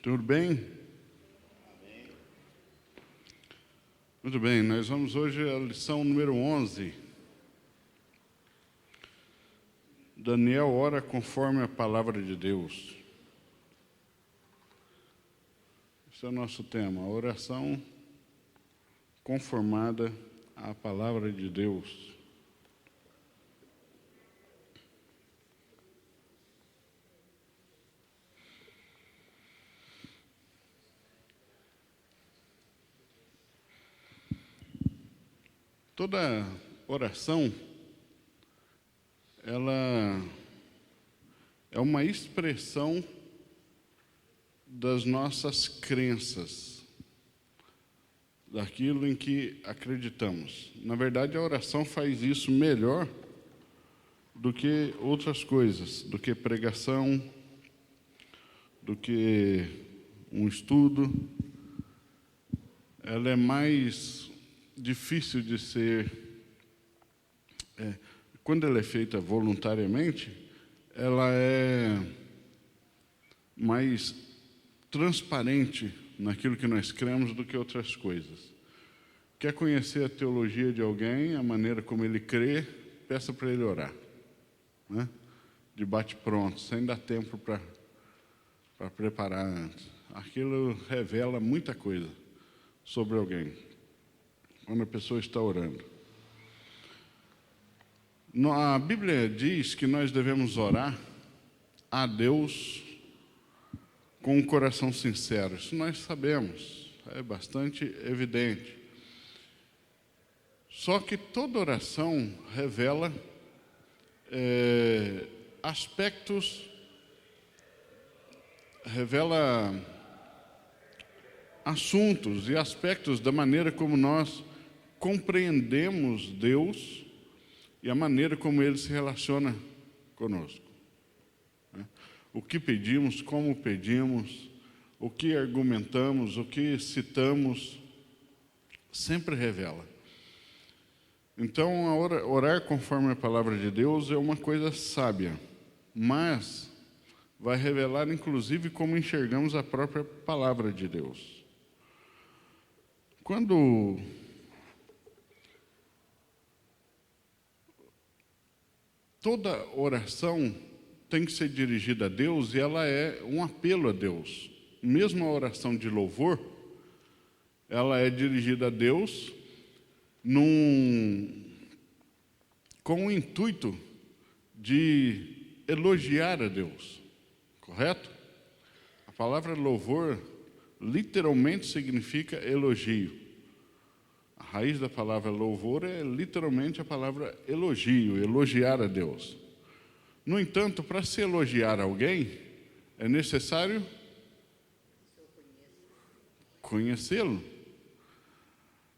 Tudo bem? Muito bem, nós vamos hoje à lição número 11. Daniel ora conforme a palavra de Deus. Esse é o nosso tema, a oração conformada à palavra de Deus. Toda oração, ela é uma expressão das nossas crenças, daquilo em que acreditamos. Na verdade, a oração faz isso melhor do que outras coisas, do que pregação, do que um estudo. Ela é mais difícil de ser, quando ela é feita voluntariamente, ela é mais transparente naquilo que nós cremos do que outras coisas. Quer conhecer a teologia de alguém, a maneira como ele crê, peça para ele orar, né? De bate-pronto, sem dar tempo para preparar antes. Aquilo revela muita coisa sobre alguém, quando a pessoa está orando. A Bíblia diz que nós devemos orar a Deus com um coração sincero. Isso nós sabemos, é bastante evidente. Só que toda oração revela assuntos e aspectos da maneira como nós compreendemos Deus e a maneira como Ele se relaciona conosco. O que pedimos, como pedimos, o que argumentamos, o que citamos, sempre revela. Então, orar conforme a palavra de Deus é uma coisa sábia, mas vai revelar, inclusive, como enxergamos a própria palavra de Deus. Quando toda oração tem que ser dirigida a Deus e ela é um apelo a Deus. Mesmo a oração de louvor, ela é dirigida a Deus com o intuito de elogiar a Deus, correto? A palavra louvor literalmente significa elogio. A raiz da palavra louvor é literalmente a palavra elogio, elogiar a Deus. No entanto, para se elogiar alguém, é necessário conhecê-lo.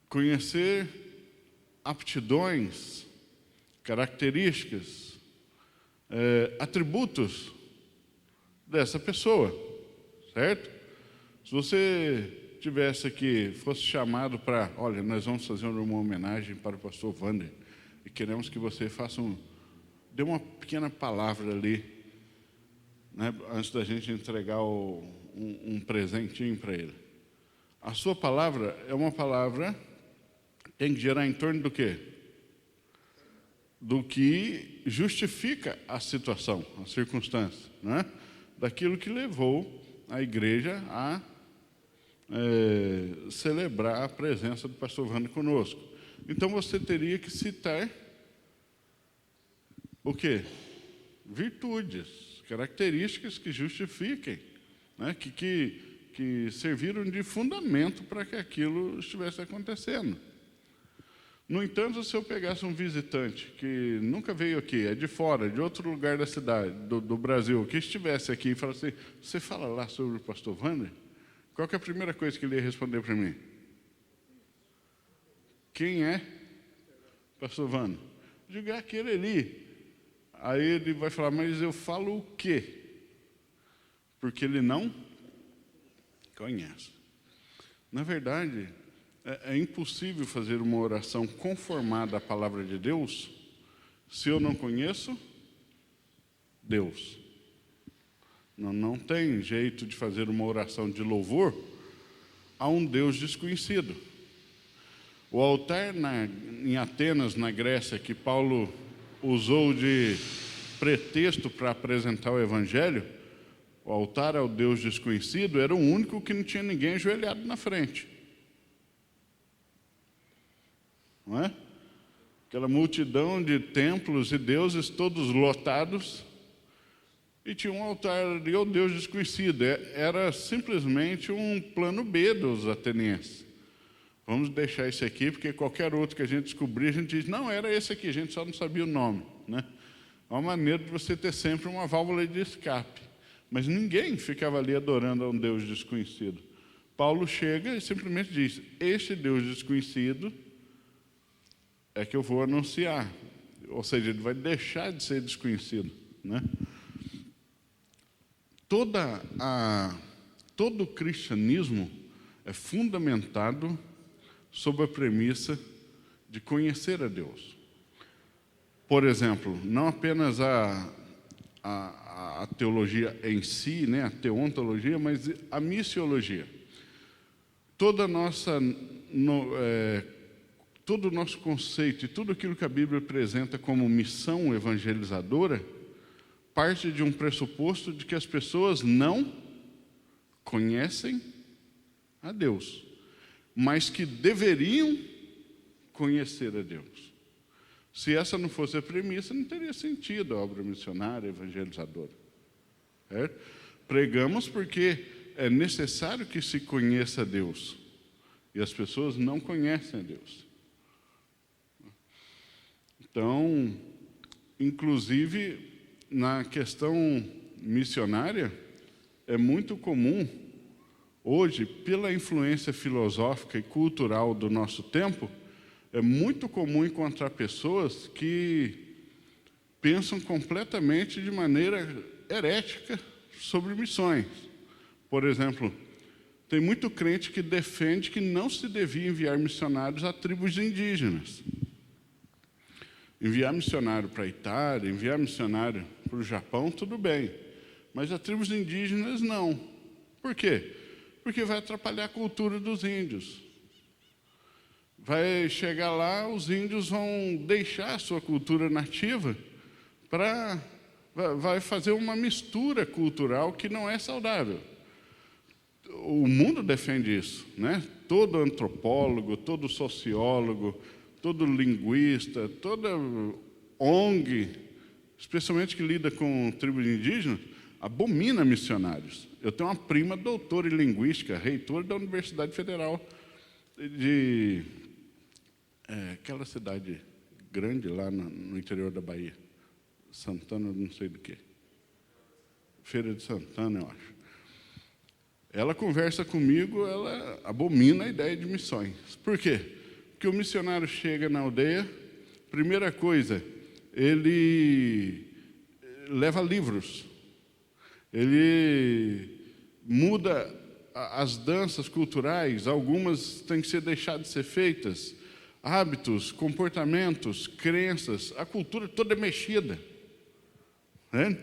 Conhecer aptidões, características, atributos dessa pessoa, certo? Se você tivesse aqui, fosse chamado para, olha, nós vamos fazer uma homenagem para o pastor Wander e queremos que você faça dê uma pequena palavra ali, né, antes da gente entregar um presentinho para ele. A sua palavra é uma palavra que tem que gerar em torno do quê? Do que justifica a situação, a circunstância, né? Daquilo que levou a igreja a celebrar a presença do pastor Wander conosco. Então você teria que citar o quê? Virtudes, características que justifiquem, né? que serviram de fundamento para que aquilo estivesse acontecendo. No entanto, se eu pegasse um visitante que nunca veio aqui, é de fora, de outro lugar da cidade, do Brasil, que estivesse aqui e falasse assim, você fala lá sobre o pastor Wander? Qual que é a primeira coisa que ele ia responder para mim? Quem é pastor Wander? Eu digo, é aquele ali. Aí ele vai falar, mas eu falo o quê? Porque ele não conhece. Na verdade, é impossível fazer uma oração conformada à palavra de Deus se eu não conheço Deus. Não tem jeito de fazer uma oração de louvor a um Deus desconhecido. O altar em Atenas, na Grécia, que Paulo usou de pretexto para apresentar o Evangelho, o altar ao Deus desconhecido, era o único que não tinha ninguém ajoelhado na frente. Não é? Aquela multidão de templos e deuses todos lotados, e tinha um altar ali ao Deus desconhecido. Era simplesmente um plano B dos atenienses. Vamos deixar esse aqui, porque qualquer outro que a gente descobrir, a gente diz, não, era esse aqui, a gente só não sabia o nome. Né? É uma maneira de você ter sempre uma válvula de escape. Mas ninguém ficava ali adorando a um Deus desconhecido. Paulo chega e simplesmente diz, este Deus desconhecido é que eu vou anunciar. Ou seja, ele vai deixar de ser desconhecido. Né? Todo o cristianismo é fundamentado sob a premissa de conhecer a Deus. Por exemplo, não apenas a teologia em si, né, a teontologia, mas a missiologia. Todo o nosso conceito e tudo aquilo que a Bíblia apresenta como missão evangelizadora parte de um pressuposto de que as pessoas não conhecem a Deus, mas que deveriam conhecer a Deus. Se essa não fosse a premissa, não teria sentido a obra missionária, evangelizadora. Certo? Pregamos porque é necessário que se conheça a Deus. E as pessoas não conhecem a Deus. Então, inclusive, na questão missionária, é muito comum, hoje, pela influência filosófica e cultural do nosso tempo, é muito comum encontrar pessoas que pensam completamente de maneira herética sobre missões. Por exemplo, tem muito crente que defende que não se devia enviar missionários a tribos indígenas. Enviar missionário para a Itália, enviar missionário para o Japão, tudo bem. Mas a tribos indígenas, não. Por quê? Porque vai atrapalhar a cultura dos índios. Vai chegar lá, os índios vão deixar a sua cultura nativa vai fazer uma mistura cultural que não é saudável. O mundo defende isso, né? Todo antropólogo, todo sociólogo, todo linguista, toda ONG, especialmente que lida com tribos indígenas, abomina missionários. Eu tenho uma prima doutora em linguística, reitora da Universidade Federal de aquela cidade grande lá no interior da Bahia, Santana, não sei do que, Feira de Santana, eu acho. Ela conversa comigo, ela abomina a ideia de missões. Por quê? Porque o missionário chega na aldeia, primeira coisa, ele leva livros, ele muda as danças culturais, algumas têm que ser deixadas de ser feitas, hábitos, comportamentos, crenças, a cultura toda é mexida. Né?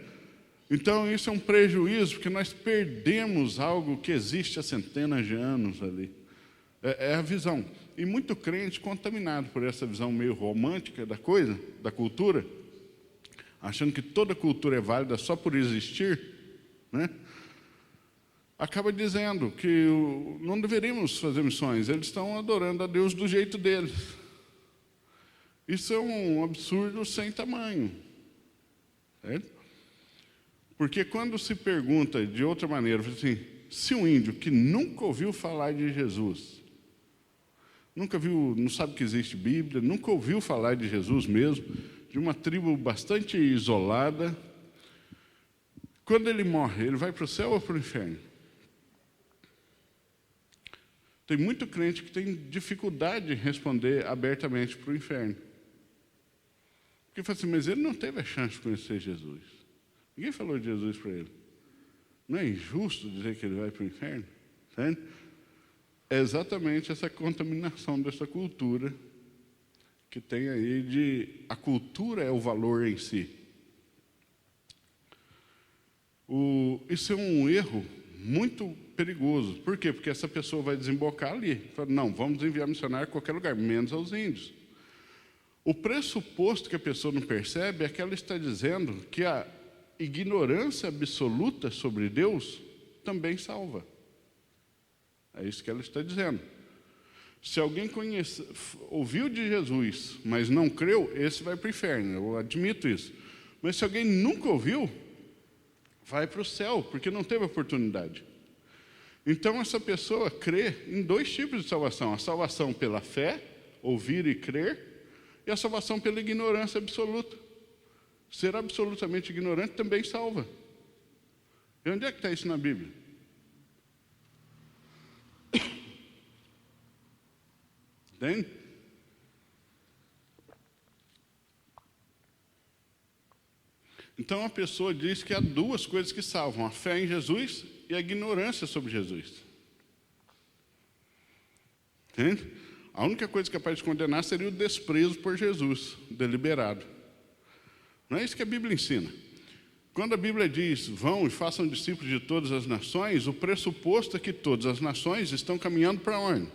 Então, isso é um prejuízo, porque nós perdemos algo que existe há centenas de anos ali. É a visão. E muito crente contaminado por essa visão meio romântica da coisa, da cultura, achando que toda cultura é válida só por existir, né? Acaba dizendo que não deveríamos fazer missões, eles estão adorando a Deus do jeito deles. Isso é um absurdo sem tamanho. Certo? Porque quando se pergunta de outra maneira, assim, se um índio que nunca ouviu falar de Jesus, nunca viu, não sabe que existe Bíblia, nunca ouviu falar de Jesus mesmo, de uma tribo bastante isolada, quando ele morre, ele vai para o céu ou para o inferno? Tem muito crente que tem dificuldade de responder abertamente para o inferno. Porque fala assim, mas ele não teve a chance de conhecer Jesus. Ninguém falou de Jesus para ele. Não é injusto dizer que ele vai para o inferno? Certo? É exatamente essa contaminação dessa cultura que tem aí a cultura é o valor em si. Isso é um erro muito perigoso. Por quê? Porque essa pessoa vai desembocar ali. Fala, não, vamos enviar missionário a qualquer lugar, menos aos índios. O pressuposto que a pessoa não percebe é que ela está dizendo que a ignorância absoluta sobre Deus também salva. É isso que ela está dizendo. Se alguém ouviu de Jesus, mas não creu, esse vai para o inferno, eu admito isso. Mas se alguém nunca ouviu, vai para o céu, porque não teve oportunidade. Então essa pessoa crê em dois tipos de salvação: a salvação pela fé, ouvir e crer, e a salvação pela ignorância absoluta. Ser absolutamente ignorante também salva. E onde é que está isso na Bíblia? Entende? Então a pessoa diz que há duas coisas que salvam: a fé em Jesus e a ignorância sobre Jesus. Entende? A única coisa capaz de condenar seria o desprezo por Jesus, deliberado. Não é isso que a Bíblia ensina. Quando a Bíblia diz, vão e façam discípulos de todas as nações, o pressuposto é que todas as nações estão caminhando para onde?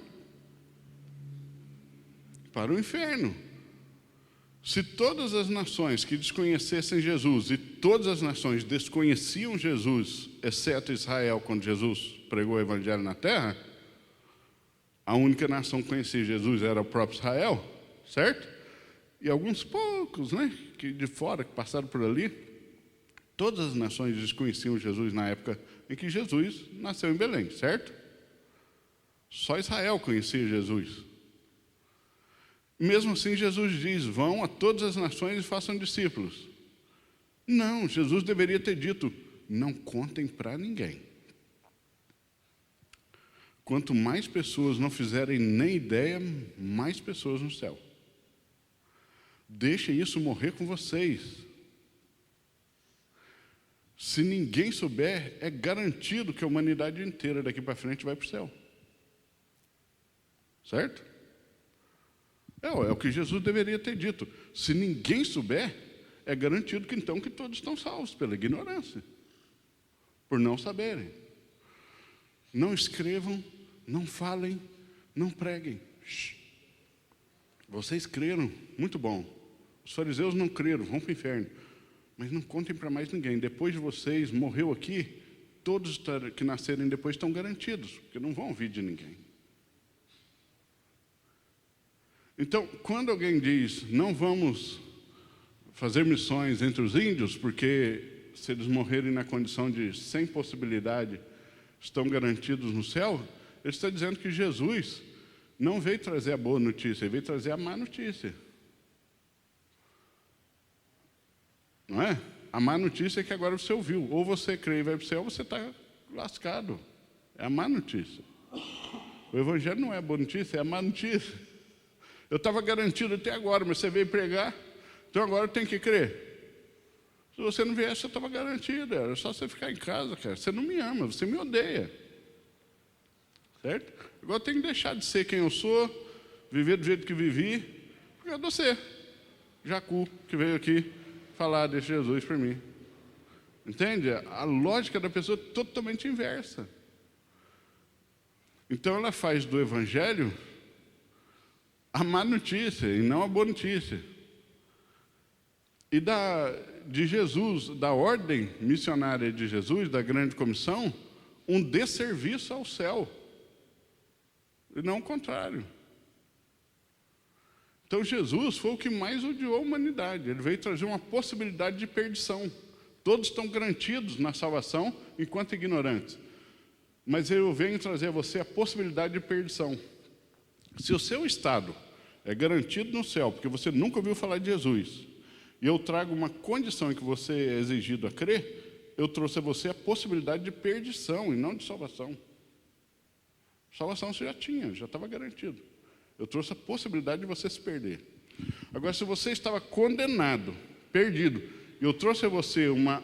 Para o inferno. Se todas as nações que desconhecessem Jesus, e todas as nações desconheciam Jesus, exceto Israel, quando Jesus pregou o Evangelho na terra, a única nação que conhecia Jesus era o próprio Israel, certo? E alguns poucos, que de fora, que passaram por ali. Todas as nações desconheciam Jesus na época em que Jesus nasceu em Belém, certo? Só Israel conhecia Jesus. Mesmo assim, Jesus diz, vão a todas as nações e façam discípulos. Não, Jesus deveria ter dito, não contem para ninguém. Quanto mais pessoas não fizerem nem ideia, mais pessoas no céu. Deixem isso morrer com vocês. Se ninguém souber, é garantido que a humanidade inteira daqui para frente vai para o céu. Certo? É o que Jesus deveria ter dito. Se ninguém souber, é garantido que então que todos estão salvos pela ignorância. Por não saberem. Não escrevam, não falem, não preguem. Vocês creram, muito bom. Os fariseus não creram, vão para o inferno. Mas não contem para mais ninguém. Depois de vocês, morreu aqui, todos que nascerem depois estão garantidos, porque não vão ouvir de ninguém. Então, quando alguém diz, não vamos fazer missões entre os índios, porque se eles morrerem na condição de sem possibilidade, estão garantidos no céu, ele está dizendo que Jesus não veio trazer a boa notícia, ele veio trazer a má notícia. Não é? A má notícia é que agora você ouviu. Ou você crê e vai para o céu, ou você está lascado. É a má notícia. O Evangelho não é a boa notícia, é a má notícia. Eu estava garantido até agora, mas você veio pregar, então agora eu tenho que crer. Se você não viesse, eu estava garantido. Era só você ficar em casa, cara. Você não me ama, você me odeia. Certo? Agora eu tenho que deixar de ser quem eu sou, viver do jeito que vivi, por causa de você, Jacu, que veio aqui falar desse Jesus para mim. Entende? A lógica da pessoa é totalmente inversa. Então ela faz do Evangelho a má notícia e não a boa notícia. E de Jesus, da ordem missionária de Jesus, da grande comissão, um desserviço ao céu. E não o contrário. Então Jesus foi o que mais odiou a humanidade. Ele veio trazer uma possibilidade de perdição. Todos estão garantidos na salvação enquanto ignorantes. Mas eu venho trazer a você a possibilidade de perdição. Se o seu estado é garantido no céu, porque você nunca ouviu falar de Jesus, e eu trago uma condição em que você é exigido a crer, eu trouxe a você a possibilidade de perdição e não de salvação. Salvação você já tinha, já estava garantido. Eu trouxe a possibilidade de você se perder. Agora, se você estava condenado, perdido, e eu trouxe a você uma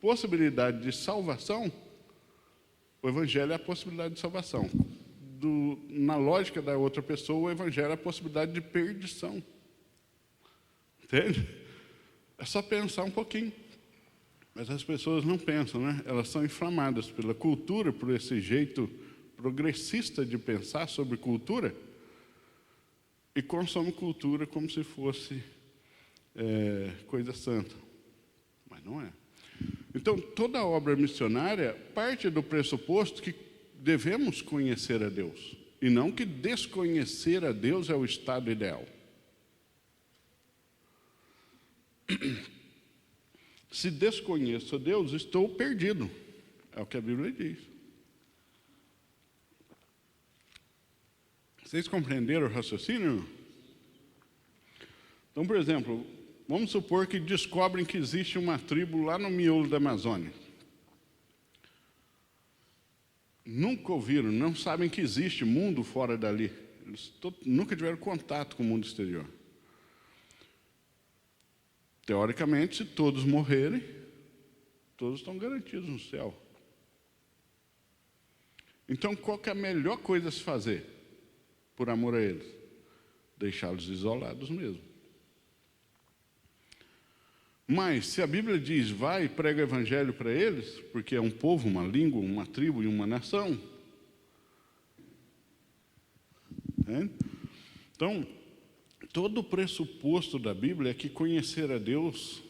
possibilidade de salvação, o Evangelho é a possibilidade de salvação. Na lógica da outra pessoa, o Evangelho é a possibilidade de perdição. Entende? É só pensar um pouquinho. Mas as pessoas não pensam, né? Elas são inflamadas pela cultura, por esse jeito progressista de pensar sobre cultura, e consomem cultura como se fosse coisa santa. Mas não é. Então, toda obra missionária parte do pressuposto que devemos conhecer a Deus, e não que desconhecer a Deus é o estado ideal. Se desconheço a Deus, estou perdido. É o que a Bíblia diz. Vocês compreenderam o raciocínio? Então, por exemplo, vamos supor que descobrem que existe uma tribo lá no miolo da Amazônia. Nunca ouviram, não sabem que existe mundo fora dali. Eles nunca tiveram contato com o mundo exterior. Teoricamente, se todos morrerem, todos estão garantidos no céu. Então, qual que é a melhor coisa a se fazer, por amor a eles? Deixá-los isolados mesmo. Mas, se a Bíblia diz, vai e prega o evangelho para eles, porque é um povo, uma língua, uma tribo e uma nação. Então, todo o pressuposto da Bíblia é que conhecer a Deus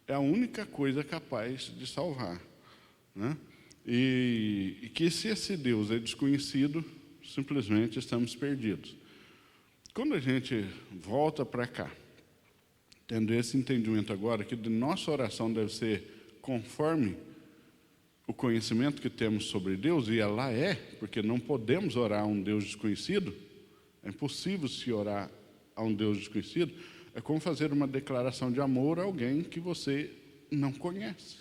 é a única coisa capaz de salvar, né? E que se esse Deus é desconhecido, simplesmente estamos perdidos. Quando a gente volta para cá, tendo esse entendimento agora, que nossa oração deve ser conforme o conhecimento que temos sobre Deus, e ela é, porque não podemos orar a um Deus desconhecido, é impossível se orar a um Deus desconhecido, é como fazer uma declaração de amor a alguém que você não conhece.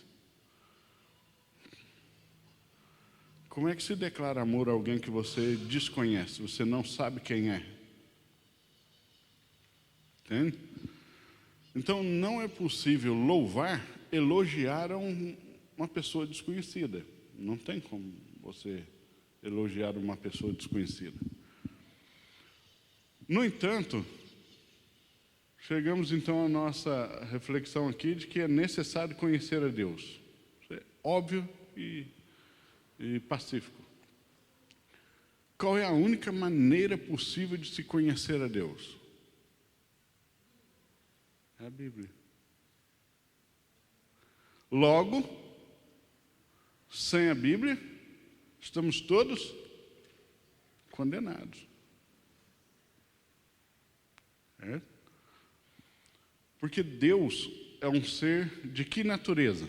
Como é que se declara amor a alguém que você desconhece, você não sabe quem é? Entende? Então, não é possível louvar, elogiar uma pessoa desconhecida. Não tem como você elogiar uma pessoa desconhecida. No entanto, chegamos então à nossa reflexão aqui de que é necessário conhecer a Deus. Isso é óbvio e pacífico. Qual é a única maneira possível de se conhecer a Deus? É a Bíblia. Logo, sem a Bíblia, estamos todos condenados. Porque Deus é um ser de que natureza?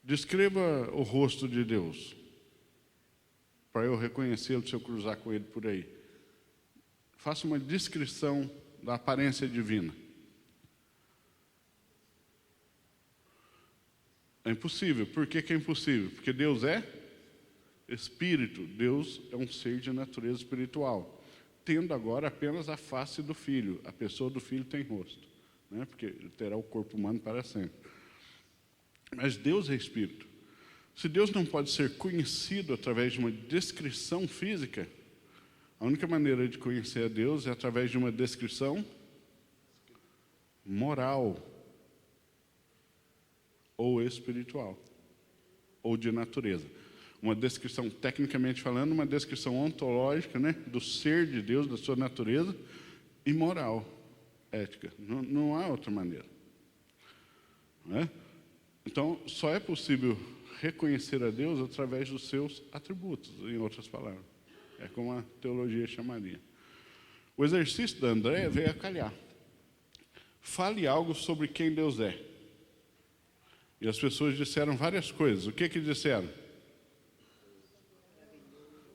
Descreva o rosto de Deus, para eu reconhecê-lo se eu cruzar com ele por aí. Faça uma descrição da aparência divina. É impossível. Por que que é impossível? Porque Deus é Espírito. Deus é um ser de natureza espiritual, tendo agora apenas a face do Filho. A pessoa do Filho tem rosto, né? Porque ele terá o corpo humano para sempre. Mas Deus é Espírito. Se Deus não pode ser conhecido através de uma descrição física, a única maneira de conhecer a Deus é através de uma descrição moral, ou espiritual, ou de natureza. Uma descrição, tecnicamente falando, uma descrição ontológica, né, do ser de Deus, da sua natureza, e moral, ética. Não há outra maneira. Não é? Então, só é possível reconhecer a Deus através dos seus atributos, em outras palavras. É como a teologia chamaria. O exercício da Andréia veio a calhar. Fale algo sobre quem Deus é. E as pessoas disseram várias coisas. O que disseram?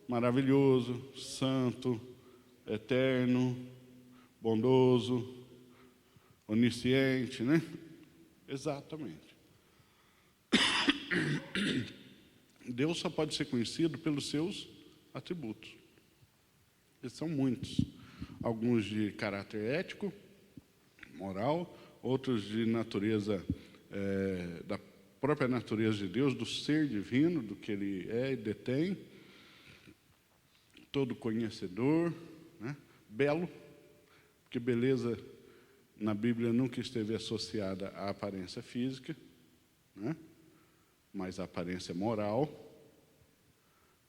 Maravilhoso, santo, eterno, bondoso, onisciente, né? Exatamente. Deus só pode ser conhecido pelos seus atributos. Eles são muitos. Alguns de caráter ético, moral, outros de natureza, da própria natureza de Deus, do ser divino, do que Ele é e detém. Todo conhecedor, né? Belo, porque beleza na Bíblia nunca esteve associada à aparência física, né? Mas à aparência moral.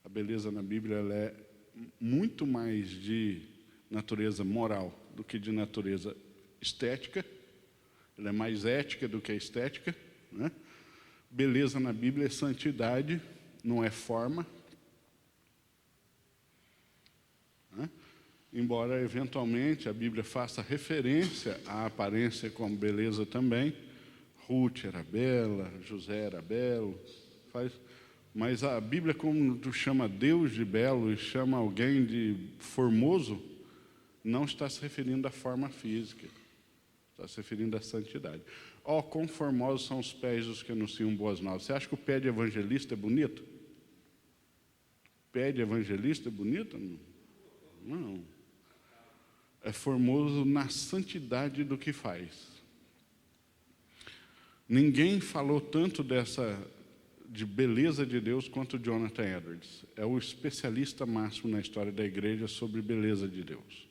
A beleza na Bíblia ela é muito mais de natureza moral do que de natureza estética. Ela é mais ética do que estética, né? Beleza na Bíblia é santidade, não é forma. Né? Embora, eventualmente, a Bíblia faça referência à aparência como beleza também. Ruth era bela, José era belo, mas a Bíblia, quando chama Deus de belo e chama alguém de formoso, não está se referindo à forma física, está se referindo à santidade. Ó, quão formosos são os pés dos que anunciam boas novas. Você acha que o pé de evangelista é bonito? Pé de evangelista é bonito? Não. É formoso na santidade do que faz. Ninguém falou tanto de beleza de Deus quanto Jonathan Edwards. É o especialista máximo na história da igreja sobre beleza de Deus.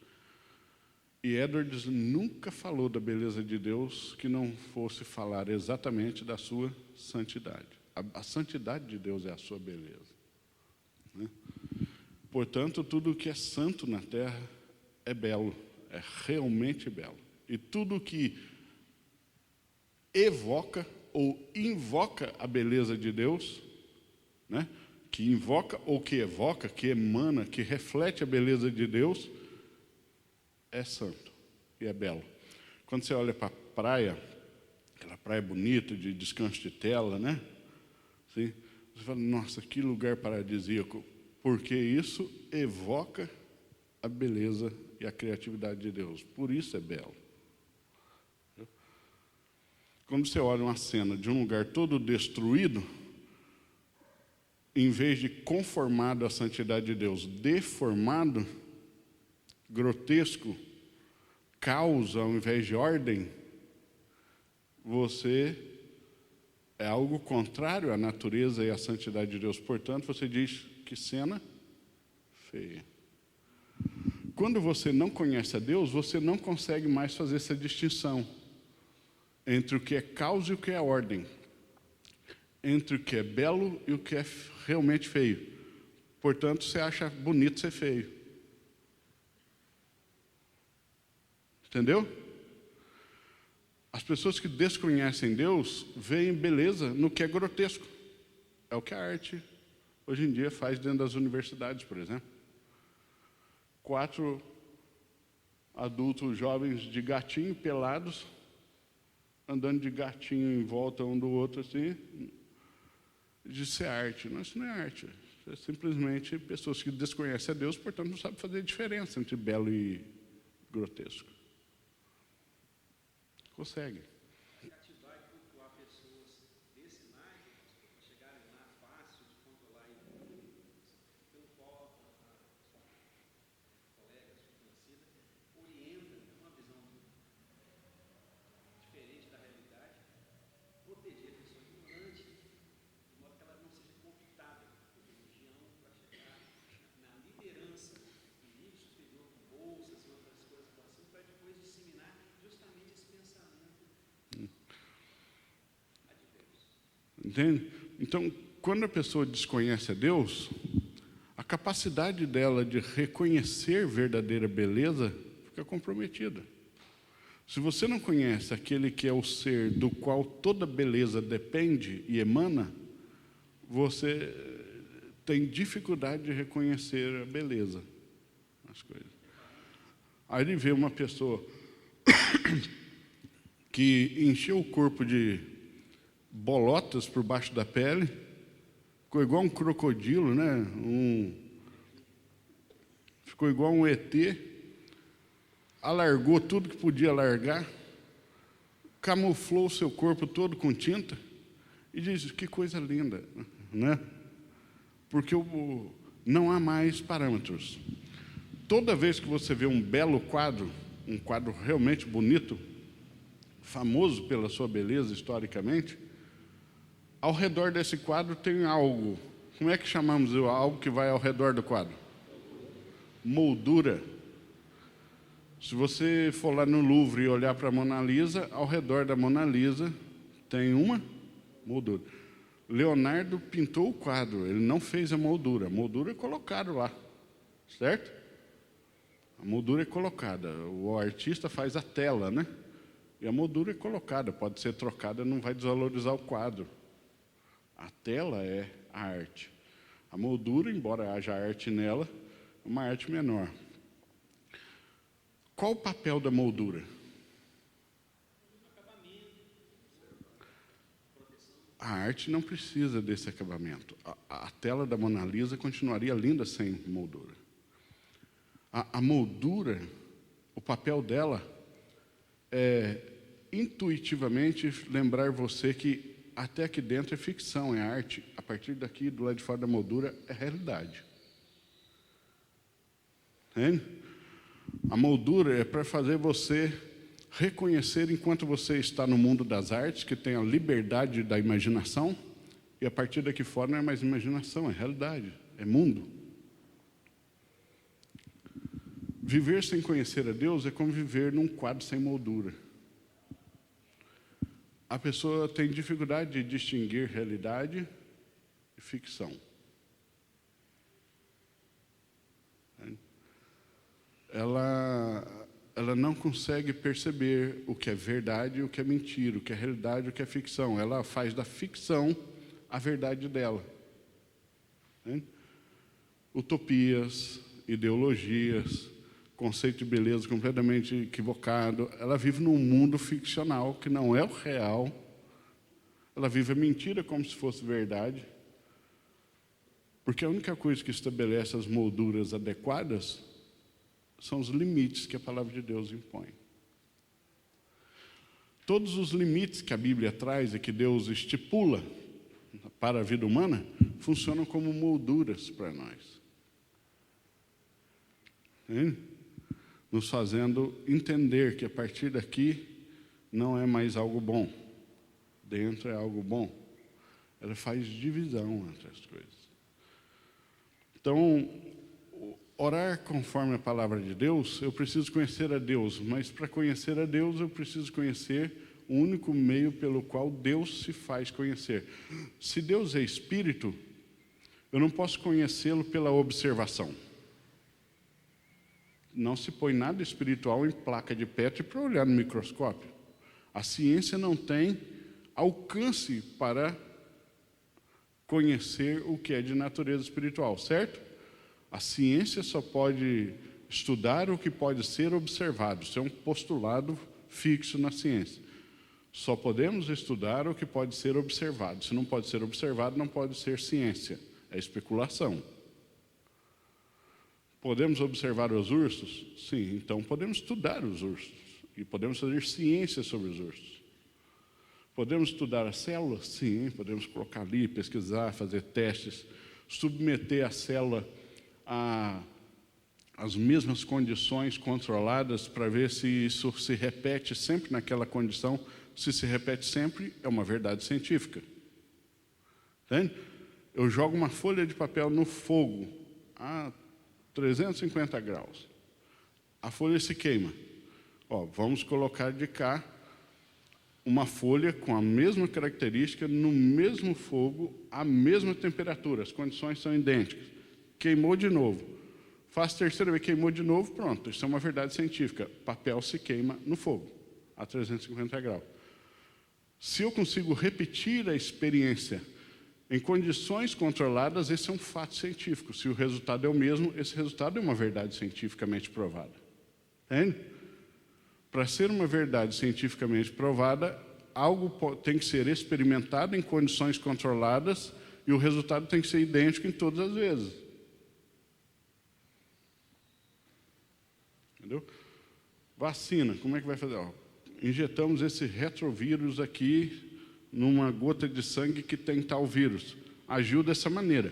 E Edwards nunca falou da beleza de Deus que não fosse falar exatamente da sua santidade. A santidade de Deus é a sua beleza. Né? Portanto, tudo que é santo na terra é belo, é realmente belo. E tudo que evoca ou invoca a beleza de Deus, né? Que invoca ou que evoca, que emana, que reflete a beleza de Deus, é santo e é belo. Quando você olha para a praia, aquela praia bonita, de descanso de tela, né? Assim, você fala, nossa, que lugar paradisíaco, porque isso evoca a beleza e a criatividade de Deus. Por isso é belo. Quando você olha uma cena de um lugar todo destruído, em vez de conformado à santidade de Deus, deformado, grotesco, caos ao invés de ordem, você é algo contrário à natureza e à santidade de Deus. Portanto, você diz, que cena feia. Quando você não conhece a Deus, você não consegue mais fazer essa distinção entre o que é caos e o que é ordem, entre o que é belo e o que é realmente feio. Portanto, você acha bonito ser feio. Entendeu? As pessoas que desconhecem Deus veem beleza no que é grotesco. É o que a arte hoje em dia faz dentro das universidades, por exemplo. 4 adultos jovens de gatinho, pelados, andando de gatinho em volta um do outro, assim, de ser arte. Não, isso não é arte. Isso é simplesmente pessoas que desconhecem a Deus, portanto não sabem fazer a diferença entre belo e grotesco. Consegue. Cativar e cultuar pessoas desse naipe, para chegarem lá fácil de controlar inimigos, pelo qual a colega conhecida orienta uma visão diferente da realidade, proteger a pessoa ignorante, de modo que ela não seja cooptada por religião para chegar na liderança, em nível superior, com bolsas e outras coisas assim, para depois disseminar justamente esse pensamento. Entende? Então, quando a pessoa desconhece a Deus, a capacidade dela de reconhecer verdadeira beleza fica comprometida. Se você não conhece aquele que é o ser do qual toda beleza depende e emana, você tem dificuldade de reconhecer a beleza nas coisas. Aí ele vê uma pessoa que encheu o corpo de bolotas por baixo da pele, ficou igual um crocodilo, né? Ficou igual um ET, alargou tudo que podia alargar, camuflou o seu corpo todo com tinta e diz, que coisa linda, né? Porque não há mais parâmetros. Toda vez que você vê um belo quadro, um quadro realmente bonito, famoso pela sua beleza historicamente, ao redor desse quadro tem algo. Como é que chamamos algo que vai ao redor do quadro? Moldura. Se você for lá no Louvre e olhar para a Mona Lisa, ao redor da Mona Lisa tem uma moldura. Leonardo pintou o quadro, ele não fez a moldura é colocada lá, certo? A moldura é colocada, o artista faz a tela, né? E a moldura é colocada, pode ser trocada, não vai desvalorizar o quadro. A tela é a arte. A moldura, embora haja arte nela, é uma arte menor. Qual o papel da moldura? A arte não precisa desse acabamento. A tela da Mona Lisa continuaria linda sem moldura. A moldura, o papel dela é intuitivamente lembrar você que até aqui dentro é ficção, é arte. A partir daqui, do lado de fora da moldura, é realidade. Entende? A moldura é para fazer você reconhecer, enquanto você está no mundo das artes, que tem a liberdade da imaginação, e a partir daqui fora não é mais imaginação, é realidade, é mundo. Viver sem conhecer a Deus é como viver num quadro sem moldura. A pessoa tem dificuldade de distinguir realidade e ficção. Ela não consegue perceber o que é verdade e o que é mentira, o que é realidade e o que é ficção. Ela faz da ficção a verdade dela. Utopias, ideologias, conceito de beleza completamente equivocado. Ela vive num mundo ficcional que não é o real. Ela vive a mentira como se fosse verdade. Porque a única coisa que estabelece as molduras adequadas são os limites que a palavra de Deus impõe. Todos os limites que a Bíblia traz e que Deus estipula para a vida humana funcionam como molduras para nós. Nos fazendo entender que a partir daqui não é mais algo bom. Dentro é algo bom. Ela faz divisão entre as coisas. Então, orar conforme a palavra de Deus, eu preciso conhecer a Deus, mas para conhecer a Deus eu preciso conhecer o único meio pelo qual Deus se faz conhecer. Se Deus é Espírito, eu não posso conhecê-lo pela observação. Não se põe nada espiritual em placa de Petri para olhar no microscópio. A ciência não tem alcance para conhecer o que é de natureza espiritual, certo? A ciência só pode estudar o que pode ser observado. Isso é um postulado fixo na ciência. Só podemos estudar o que pode ser observado. Se não pode ser observado, não pode ser ciência. É especulação. Podemos observar os ursos? Sim, então podemos estudar os ursos. E podemos fazer ciência sobre os ursos. Podemos estudar as células? Sim, podemos colocar ali, pesquisar, fazer testes, submeter a célula as mesmas condições controladas para ver se isso se repete sempre naquela condição. Se se repete sempre, é uma verdade científica. Entende? Eu jogo uma folha de papel no fogo a 350 graus. A folha se queima. Vamos colocar de cá uma folha com a mesma característica, no mesmo fogo, a mesma temperatura. As condições são idênticas. Queimou de novo. Faz a terceira vez, queimou de novo, pronto. Isso é uma verdade científica. Papel se queima no fogo, a 350 graus. Se eu consigo repetir a experiência em condições controladas, esse é um fato científico. Se o resultado é o mesmo, esse resultado é uma verdade cientificamente provada. Entende? Para ser uma verdade cientificamente provada, algo tem que ser experimentado em condições controladas e o resultado tem que ser idêntico em todas as vezes. Entendeu? Vacina, como é que vai fazer? Injetamos esse retrovírus aqui numa gota de sangue que tem tal vírus. Agiu dessa maneira.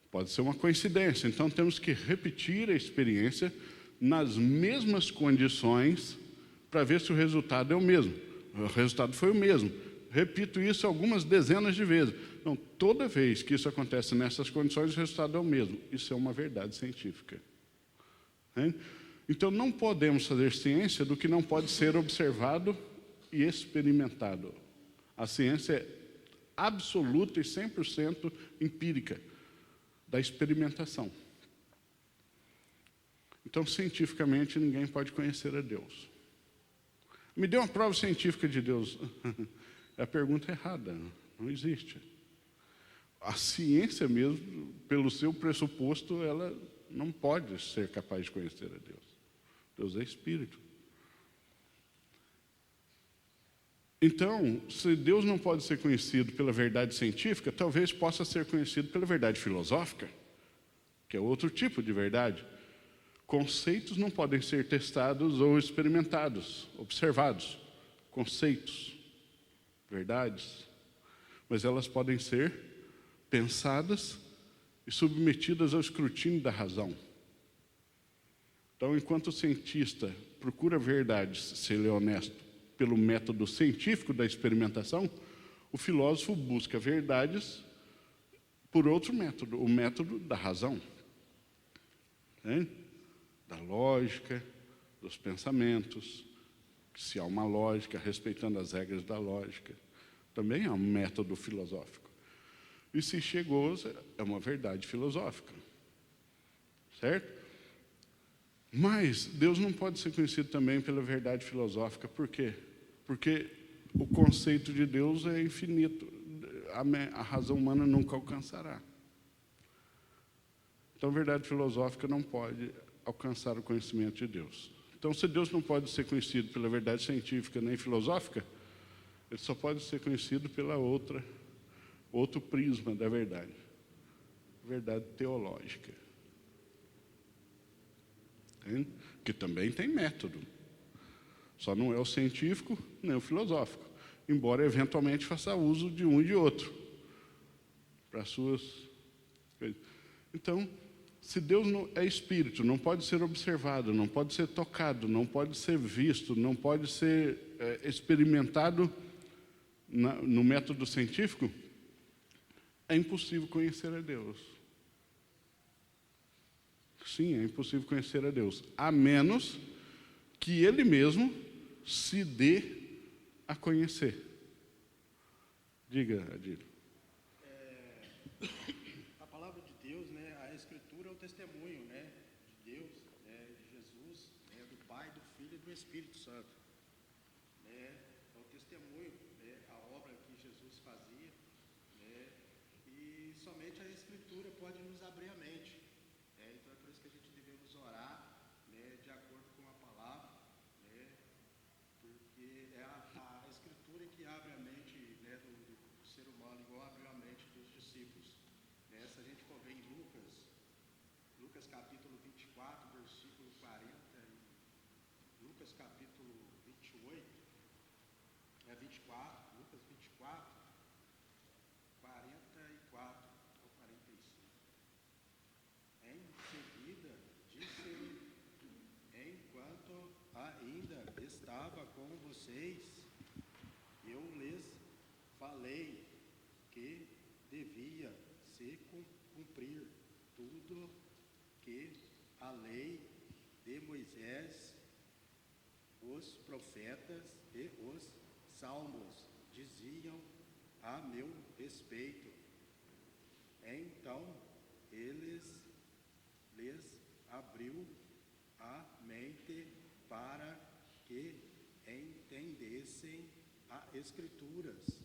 Pode ser uma coincidência. Então, temos que repetir a experiência nas mesmas condições para ver se o resultado é o mesmo. O resultado foi o mesmo. Repito isso algumas dezenas de vezes. Então, toda vez que isso acontece nessas condições, o resultado é o mesmo. Isso é uma verdade científica. Então, não podemos fazer ciência do que não pode ser observado e experimentado. A ciência é absoluta e 100% empírica, da experimentação. Então, cientificamente, ninguém pode conhecer a Deus. Me dê uma prova científica de Deus. É a pergunta errada, não existe. A ciência mesmo, pelo seu pressuposto, ela não pode ser capaz de conhecer a Deus. Deus é Espírito. Então, se Deus não pode ser conhecido pela verdade científica, talvez possa ser conhecido pela verdade filosófica, que é outro tipo de verdade. Conceitos não podem ser testados ou experimentados, observados. Conceitos, verdades, mas elas podem ser pensadas e submetidas ao escrutínio da razão. Então, enquanto o cientista procura verdades, se ele é honesto, pelo método científico da experimentação, o filósofo busca verdades por outro método, o método da razão, né? Da lógica, dos pensamentos, se há uma lógica, respeitando as regras da lógica. Também é um método filosófico. E se chegou, é uma verdade filosófica. Certo? Mas Deus não pode ser conhecido também pela verdade filosófica. Por quê? Porque o conceito de Deus é infinito. A razão humana nunca alcançará. Então, a verdade filosófica não pode alcançar o conhecimento de Deus. Então, se Deus não pode ser conhecido pela verdade científica nem filosófica, ele só pode ser conhecido pela outro prisma da verdade. Verdade teológica. Que também tem método. Só não é o científico nem o filosófico, embora eventualmente faça uso de um e de outro para suas coisas. Então, se Deus não é espírito, não pode ser observado, não pode ser tocado, não pode ser visto, não pode ser experimentado no método científico, é impossível conhecer a Deus. Sim, é impossível conhecer a Deus, a menos que Ele mesmo se dê a conhecer. Diga, Adílio. A palavra de Deus, né, a Escritura é o testemunho, né, de Deus, né, de Jesus, né, do Pai, do Filho e do Espírito Santo. É o testemunho, né, a obra que Jesus fazia, né, e somente a Escritura pode nos abrir a mente. Então é por isso que a gente devemos orar, né, de acordo com a palavra, né, porque é a Escritura que abre a mente, né, do ser humano, igual abriu a mente dos discípulos. Né, se a gente for ver em Lucas capítulo 24, versículo 40, e Lucas capítulo 28, 24, Lucas 24, 44 ou 45. Em seguida, disse-lhe, enquanto ainda estava com vocês, eu lhes falei que devia se cumprir tudo que a lei de Moisés, os profetas e os salmos diziam a meu respeito. Então, lhes abriu a mente para que entendessem as Escrituras.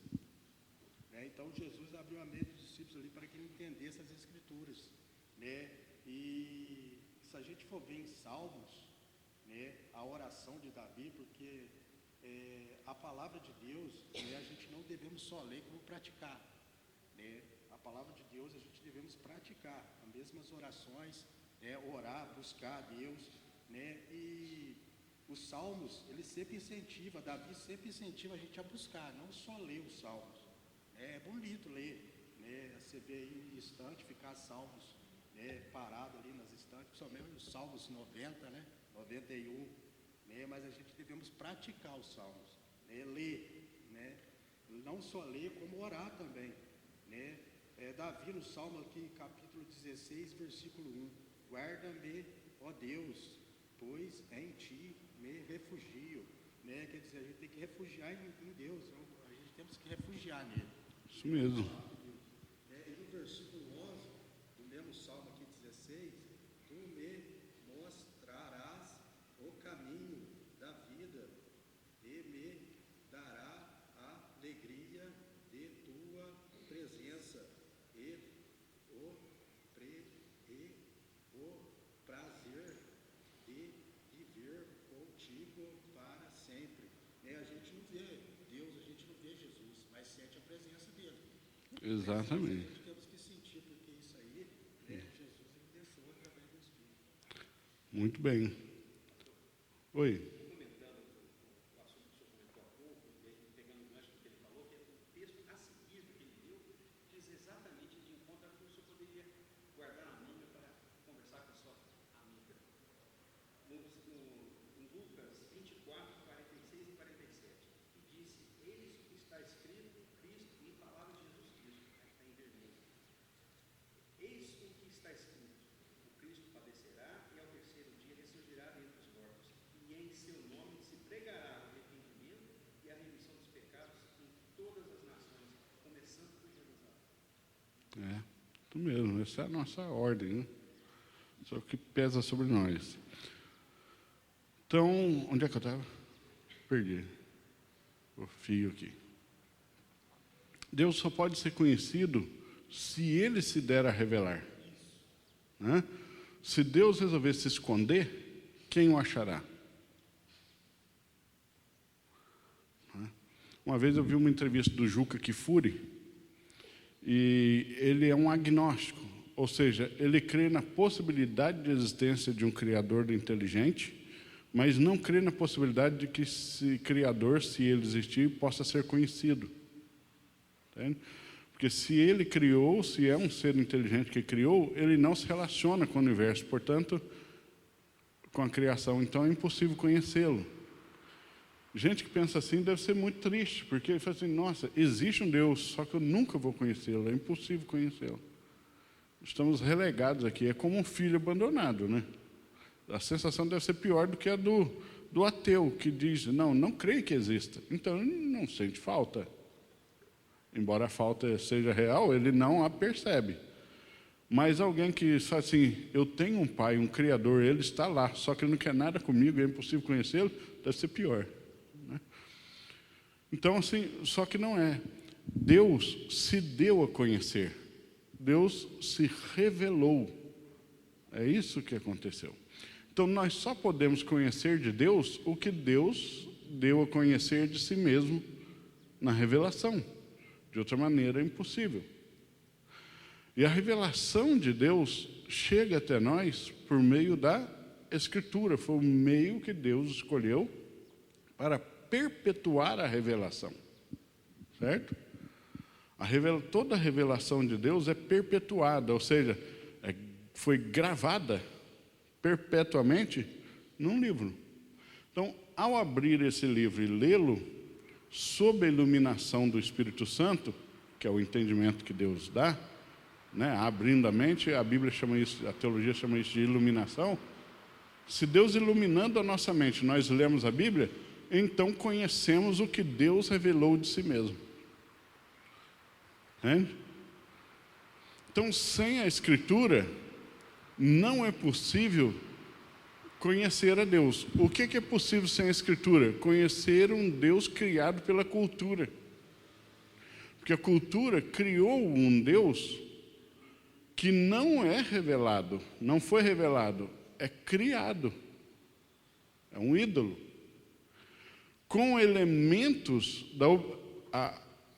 Então, Jesus abriu a mente dos discípulos ali para que ele entendesse as Escrituras. Né? E se a gente for ver em Salmos, né, a oração de Davi, porque a palavra de Deus, né, a gente não devemos só ler como praticar. Né? A palavra de Deus a gente devemos praticar, as mesmas orações, né, orar, buscar a Deus. Né? E os Salmos, ele sempre incentiva, Davi sempre incentiva a gente a buscar, não só ler os Salmos. É bonito ler, né? Você vê aí em estante, ficar Salmos, né, parado ali nas estantes, principalmente os Salmos 90, né, 91, né, mas a gente devemos praticar os Salmos, né, ler, né, não só ler, como orar também. Né? Davi no Salmo aqui, capítulo 16, versículo 1, guarda-me, ó Deus, pois em ti me refugio. Né? Quer dizer, a gente tem que refugiar em Deus, a gente temos que refugiar nele. Isso mesmo. E no versículo 11, do mesmo Salmo aqui 16, tu me mostrarás o caminho da vida e me dará a alegria de tua presença e o prazer de viver contigo para sempre. A gente não vê Deus, a gente não vê Jesus, mas sente a presença dele. Exatamente. Nós temos que sentir, porque isso aí, Jesus ele deixou através do Espírito. Muito bem. Oi. Comentando o assunto que o senhor comentou há pouco, e aí pegando o gancho do que ele falou, que o texto a seguir do que ele deu, diz exatamente de encontro ao que o senhor poderia guardar na mente para conversar com a sua amiga. Em Lucas 24, 46 e 47, que disse: eis o que está escrito, Cristo, em palavras de Jesus Cristo, aí está em vermelho. Eis o que está escrito: o Cristo padecerá e ao terceiro dia ressurgirá dentre os mortos, e em seu nome se pregará o arrependimento e a remissão dos pecados em todas as nações, começando por Jerusalém. Isso mesmo. Essa é a nossa ordem, né? Isso é o que pesa sobre nós. Então, onde é que eu estava? Perdi o fio aqui. Deus só pode ser conhecido se Ele se der a revelar. Né? Se Deus resolver se esconder, quem o achará? Né? Uma vez eu vi uma entrevista do Juca Kfouri, e ele é um agnóstico, ou seja, ele crê na possibilidade de existência de um Criador inteligente, mas não crê na possibilidade de que esse Criador, se ele existir, possa ser conhecido. Entende? Porque se ele criou, se é um ser inteligente que criou, ele não se relaciona com o universo, portanto, com a criação, então é impossível conhecê-lo. Gente que pensa assim deve ser muito triste, porque ele fala assim: nossa, existe um Deus, só que eu nunca vou conhecê-lo, é impossível conhecê-lo. Estamos relegados aqui, é como um filho abandonado, né? A sensação deve ser pior do que a do ateu, que diz: não creio que exista, então ele não sente falta. Embora a falta seja real, ele não a percebe. Mas alguém que fala assim: eu tenho um pai, um criador, ele está lá, só que ele não quer nada comigo, é impossível conhecê-lo, deve ser pior. Né? Então, assim, só que não é. Deus se deu a conhecer. Deus se revelou. É isso que aconteceu. Então, nós só podemos conhecer de Deus o que Deus deu a conhecer de si mesmo na revelação. De outra maneira, é impossível. E a revelação de Deus chega até nós por meio da Escritura. Foi o meio que Deus escolheu para perpetuar a revelação. Certo? Toda a revelação de Deus é perpetuada, ou seja, foi gravada perpetuamente num livro. Então, ao abrir esse livro e lê-lo, sob a iluminação do Espírito Santo, que é o entendimento que Deus dá, né, abrindo a mente, a Bíblia chama isso, a teologia chama isso de iluminação. Se Deus iluminando a nossa mente, nós lemos a Bíblia, então conhecemos o que Deus revelou de si mesmo. Entende? Então, sem a Escritura, não é possível conhecer a Deus. O que é possível sem a Escritura? Conhecer um Deus criado pela cultura. Porque a cultura criou um Deus que não é revelado, não foi revelado, é criado. É um ídolo. Com elementos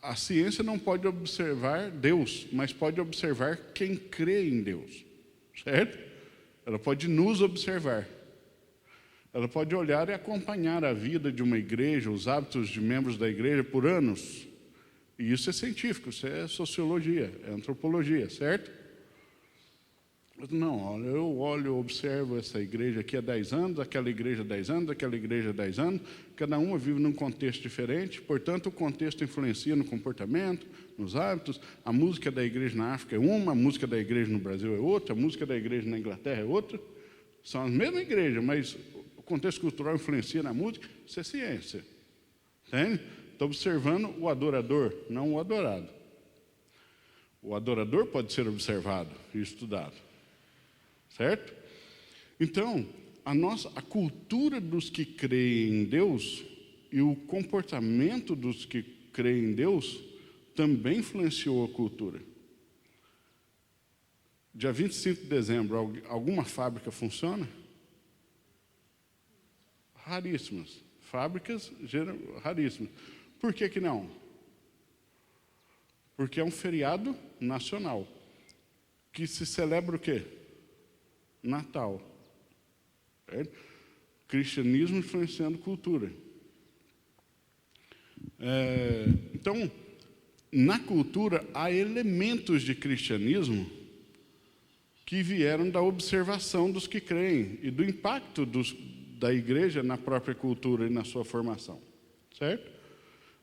a ciência não pode observar Deus, mas pode observar quem crê em Deus. Certo? Ela pode nos observar. Ela pode olhar e acompanhar a vida de uma igreja, os hábitos de membros da igreja por anos. E isso é científico, isso é sociologia, é antropologia, certo? Mas não, olha, eu olho, observo essa igreja aqui há 10 anos, aquela igreja há 10 anos, aquela igreja há 10 anos, cada uma vive num contexto diferente, portanto o contexto influencia no comportamento, nos hábitos. A música da igreja na África é uma, a música da igreja no Brasil é outra, a música da igreja na Inglaterra é outra. São as mesmas igrejas, mas contexto cultural influencia na música, isso é ciência. Entende? Está observando o adorador, não o adorado. O adorador pode ser observado e estudado. Certo? Então, a cultura dos que creem em Deus e o comportamento dos que creem em Deus também influenciou a cultura. Dia 25 de dezembro, alguma fábrica funciona? Raríssimas. Fábricas raríssimas. Por que que não? Porque é um feriado nacional que se celebra o quê? Natal. Certo? Cristianismo influenciando cultura. Então, na cultura há elementos de cristianismo que vieram da observação dos que creem e do impacto da igreja na própria cultura e na sua formação. Certo?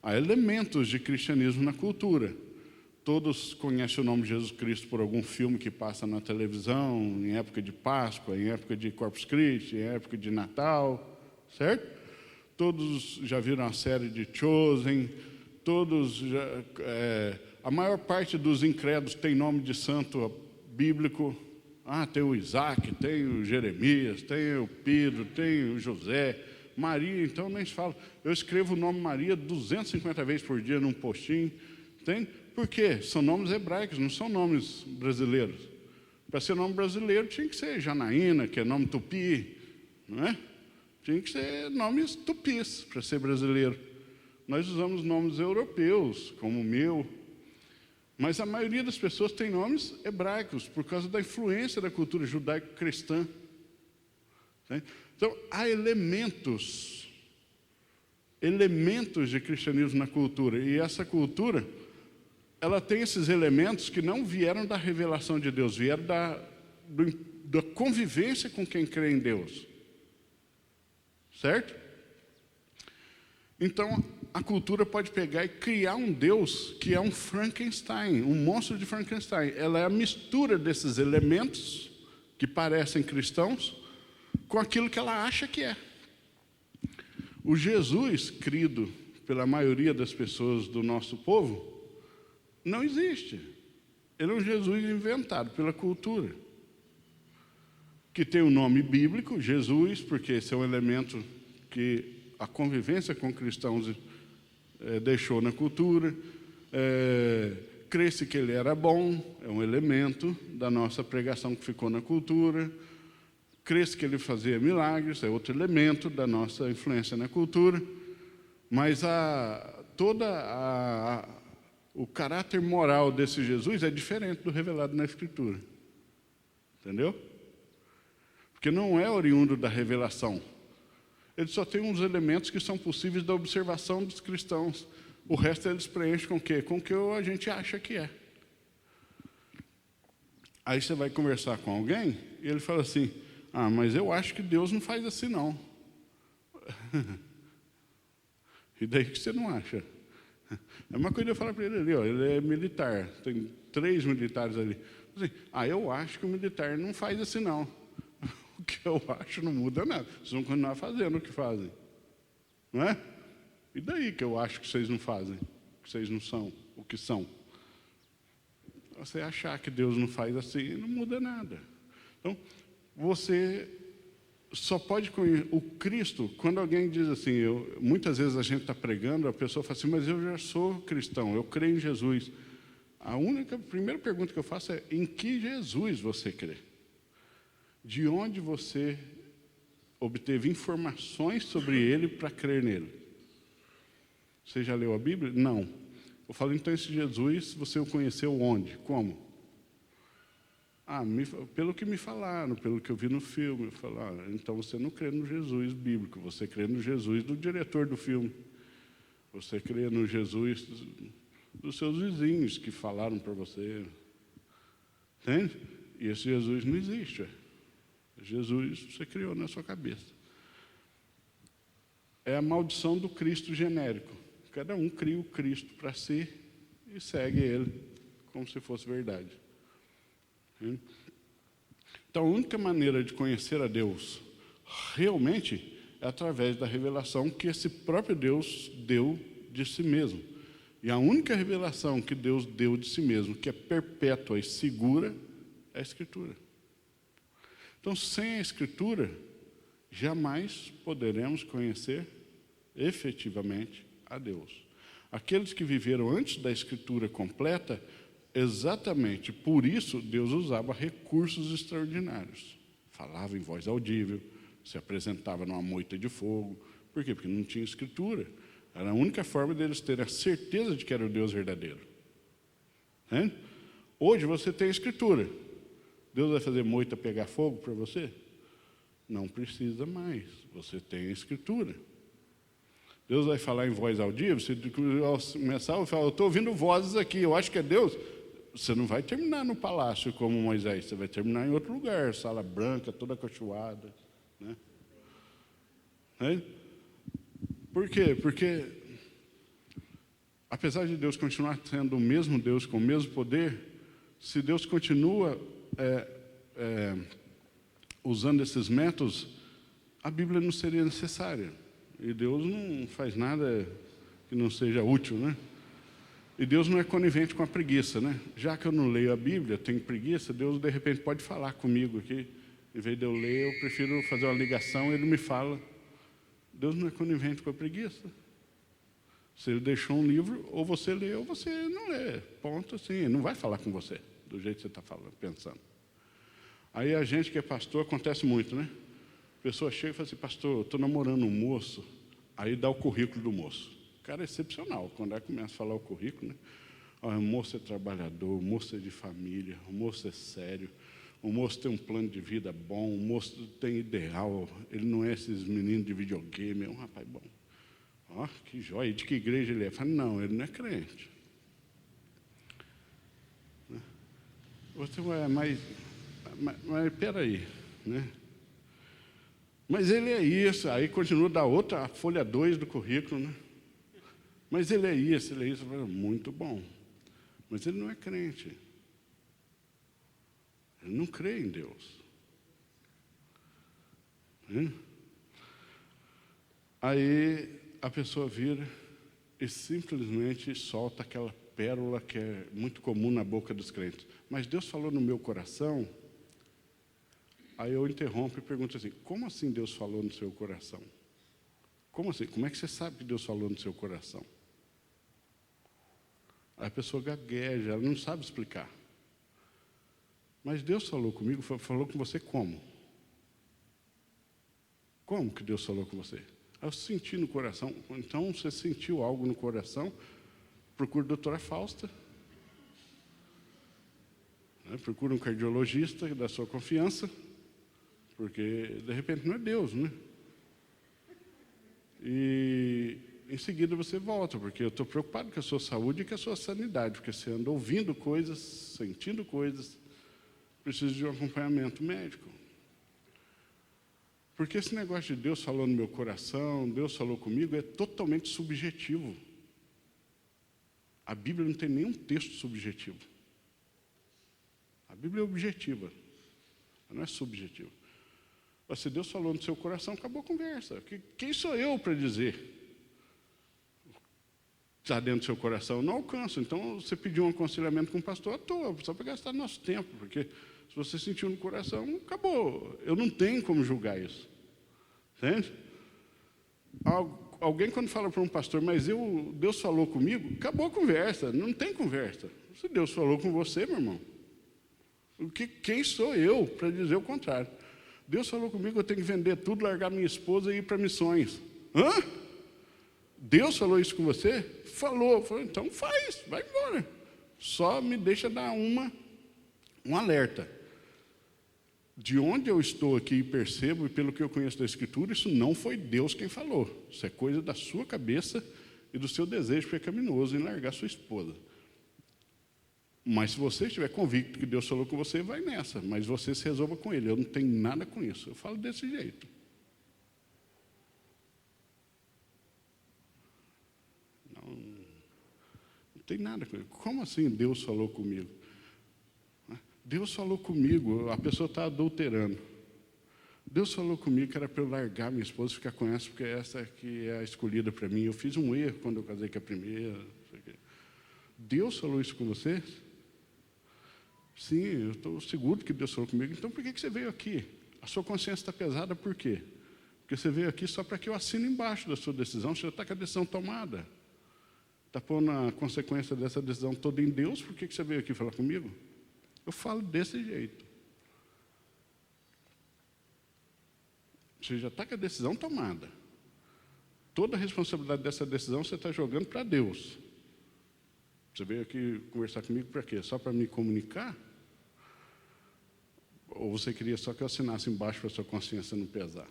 Há elementos de cristianismo na cultura. Todos conhecem o nome de Jesus Cristo por algum filme que passa na televisão, em época de Páscoa, em época de Corpus Christi, em época de Natal, certo? Todos já viram a série de Chosen, a maior parte dos incrédulos tem nome de santo bíblico. Tem o Isaac, tem o Jeremias, tem o Pedro, tem o José, Maria, então nem se fala. Eu escrevo o nome Maria 250 vezes por dia num postinho, entende? Por quê? São nomes hebraicos, não são nomes brasileiros. Para ser nome brasileiro tinha que ser Janaína, que é nome tupi, não é? Tinha que ser nomes tupis para ser brasileiro. Nós usamos nomes europeus, como o meu, mas a maioria das pessoas tem nomes hebraicos, por causa da influência da cultura judaico-cristã. Então, há elementos de cristianismo na cultura, e essa cultura, ela tem esses elementos que não vieram da revelação de Deus, vieram da convivência com quem crê em Deus. Certo? Então, a cultura pode pegar e criar um Deus que é um Frankenstein, um monstro de Frankenstein. Ela é a mistura desses elementos que parecem cristãos com aquilo que ela acha que é. O Jesus, crido pela maioria das pessoas do nosso povo, não existe. Ele é um Jesus inventado pela cultura, que tem o nome bíblico, Jesus, porque esse é um elemento que a convivência com cristãos deixou na cultura. Crê-se que ele era bom, é um elemento da nossa pregação que ficou na cultura. Crê-se que ele fazia milagres, é outro elemento da nossa influência na cultura. Mas o caráter moral desse Jesus é diferente do revelado na Escritura. Entendeu? Porque não é oriundo da revelação. Ele só tem uns elementos que são possíveis da observação dos cristãos. O resto eles preenchem com o quê? Com o que a gente acha que é. Aí você vai conversar com alguém e ele fala assim, mas eu acho que Deus não faz assim não. E daí que você não acha? É uma coisa eu falar para ele ali, ele é militar, tem 3 militares ali. Assim, eu acho que o militar não faz assim não. O que eu acho não muda nada. Vocês vão continuar fazendo o que fazem. Não é? E daí que eu acho que vocês não fazem? Que vocês não são o que são? Você achar que Deus não faz assim, não muda nada. Então, você só pode conhecer o Cristo, quando alguém diz assim, muitas vezes a gente está pregando, a pessoa fala assim, mas eu já sou cristão, eu creio em Jesus. A primeira pergunta que eu faço é, em que Jesus você crê? De onde você obteve informações sobre ele para crer nele? Você já leu a Bíblia? Não. Eu falo, então esse Jesus, você o conheceu onde? Como? Pelo que me falaram, pelo que eu vi no filme. Eu falo, então você não crê no Jesus bíblico, você crê no Jesus do diretor do filme. Você crê no Jesus dos seus vizinhos que falaram para você. Entende? E esse Jesus não existe. Jesus você criou na sua cabeça. É a maldição do Cristo genérico. Cada um cria o Cristo para si e segue ele como se fosse verdade. Então, a única maneira de conhecer a Deus realmente é através da revelação que esse próprio Deus deu de si mesmo. E a única revelação que Deus deu de si mesmo, que é perpétua e segura, é a Escritura. Então, sem a Escritura, jamais poderemos conhecer efetivamente a Deus. Aqueles que viveram antes da Escritura completa, exatamente por isso Deus usava recursos extraordinários. Falava em voz audível, se apresentava numa moita de fogo. Por quê? Porque não tinha Escritura. Era a única forma deles terem a certeza de que era o Deus verdadeiro. Hoje você tem a Escritura. Deus vai fazer moita pegar fogo para você? Não precisa mais. Você tem a Escritura. Deus vai falar em voz audível. Você começar a falar, eu estou ouvindo vozes aqui, eu acho que é Deus. Você não vai terminar no palácio como Moisés. Você vai terminar em outro lugar, sala branca, toda acolchoada. Por quê? Porque, apesar de Deus continuar sendo o mesmo Deus, com o mesmo poder, se Deus continua usando esses métodos, a Bíblia não seria necessária. E Deus não faz nada que não seja útil, né? E Deus não é conivente com a preguiça, né? Já que eu não leio a Bíblia, tenho preguiça, Deus de repente pode falar comigo aqui. Em vez de eu ler, eu prefiro fazer uma ligação e Ele me fala. Deus não é conivente com a preguiça. Se Ele deixou um livro, ou você lê ou você não lê. Ponto assim, Ele não vai falar com você, do jeito que você está falando, pensando. Aí a gente que é pastor, acontece muito, né? A pessoa chega e fala assim, pastor, eu estou namorando um moço, aí dá o currículo do moço. O cara é excepcional, quando ela começa a falar o currículo, né? O moço é trabalhador, o moço é de família, o moço é sério, o moço tem um plano de vida bom, o moço tem ideal, ele não é esses meninos de videogame, é um rapaz bom. Ó, que joia, de que igreja ele é? Fala, não, ele não é crente. Você vai, mas peraí, né? Mas ele é isso, aí continua da outra, a folha 2 do currículo, né? Mas ele é isso, muito bom. Mas ele não é crente. Ele não crê em Deus. Aí a pessoa vira e simplesmente solta aquela pérola que é muito comum na boca dos crentes. Mas Deus falou no meu coração. Aí eu interrompo e pergunto assim, como assim Deus falou no seu coração? Como assim? Como é que você sabe que Deus falou no seu coração? Aí a pessoa gagueja, ela não sabe explicar. Mas Deus falou comigo, falou com você como? Como que Deus falou com você? Eu senti no coração. Então, você sentiu algo no coração, procura a doutora Fausta. Procura um cardiologista da sua confiança, porque, de repente, não é Deus, né? E, em seguida, você volta, porque eu estou preocupado com a sua saúde e com a sua sanidade, porque você anda ouvindo coisas, sentindo coisas, precisa de um acompanhamento médico. Porque esse negócio de Deus falou no meu coração, Deus falou comigo, é totalmente subjetivo. A Bíblia não tem nenhum texto subjetivo. A Bíblia é objetiva, ela não é subjetiva. Mas se Deus falou no seu coração, acabou a conversa. Quem sou eu para dizer? Está dentro do seu coração, eu não alcanço. Então, você pediu um aconselhamento com um pastor à toa, só para gastar nosso tempo, porque se você sentiu no coração, acabou. Eu não tenho como julgar isso. Entende? Alguém, quando fala para um pastor, mas Deus falou comigo, acabou a conversa, não tem conversa. Se Deus falou com você, meu irmão, quem sou eu para dizer o contrário? Deus falou comigo, eu tenho que vender tudo, largar minha esposa e ir para missões. Hã? Deus falou isso com você? Falou. Então faz, vai embora. Só me deixa dar um alerta. De onde eu estou aqui e percebo, e pelo que eu conheço da Escritura, isso não foi Deus quem falou. Isso é coisa da sua cabeça e do seu desejo pecaminoso em largar sua esposa. Mas se você estiver convicto que Deus falou com você, vai nessa. Mas você se resolva com Ele. Eu não tenho nada com isso. Eu falo desse jeito. Não tem nada com isso. Como assim Deus falou comigo? Deus falou comigo, a pessoa está adulterando. Deus falou comigo que era para eu largar minha esposa e ficar com essa, porque essa que é a escolhida para mim. Eu fiz um erro quando eu casei com a primeira. Não sei o quê. Deus falou isso com você? Sim, eu estou seguro que Deus falou comigo. Então, por que você veio aqui? A sua consciência está pesada por quê? Porque você veio aqui só para que eu assine embaixo da sua decisão. Você já está com a decisão tomada. Está pondo a consequência dessa decisão toda em Deus. Por que você veio aqui falar comigo? Eu falo desse jeito. Você já está com a decisão tomada. Toda a responsabilidade dessa decisão você está jogando para Deus. Você veio aqui conversar comigo para quê? Só para me comunicar? Ou você queria só que eu assinasse embaixo para a sua consciência não pesar?